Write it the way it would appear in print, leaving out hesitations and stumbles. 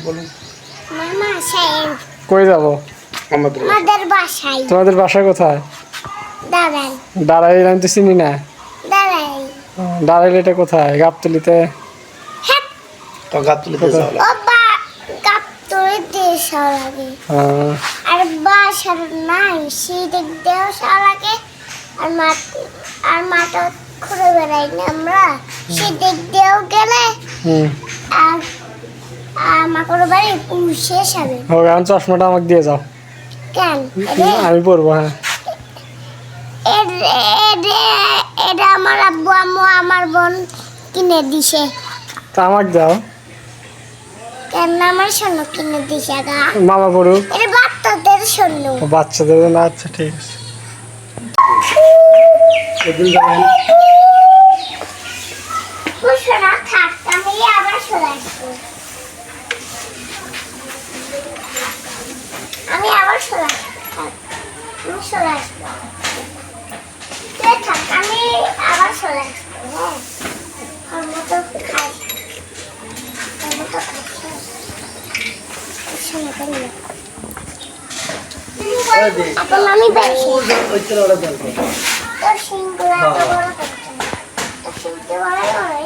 বলুন। মামা সাহেব কই যাব? আমাদের বাসায়। তোমাদের বাসা কোথায়? দাঁড়াই দাঁড়াই আমি তো চিনি না। দাঁড়াই দাঁড়াইলে এটা কোথায়? গাবতলিতে? তো গাবতলিতে যাও ও বা গাবতলিতে যাওয়া লাগে। আর বাসার নাই সেদিক দিয়েও যাওয়া লাগে। আর মাঠে ঘুরে বেড়াই না আমরা, সেদিক দিয়েও গেলে আর আমাকে বাড়ি পুষে যাবে। হোক, এখন চশমাটা আমাকে দিয়ে যাও। কেন? আমি পরবো। হ্যাঁ, এটা আমার আব্বু আম্মু আমার বোন কিনে দিছে। তা আমাকে দাও। কেন আমার স্বর্ণ কিনে দিছে গা? মামা পড়ুক। এটা বাচ্চাদের স্বর্ণ। বাচ্চাদের জন্য? আচ্ছা ঠিক আছে। সোনা থাক, আমি আবার চলে আসবো। আমি আবার চলে আসবো। আমি চলে আসবো। তুই থাক, আমি আবার চলে আসবো। হ্যাঁ, আমি তো খাই। আমি তো খাচ্ছি। শোনো কেন? এখন আমি বেশি তোর সিংগুলো এত বড় করছে। তোর সিংগুলো বড় বড়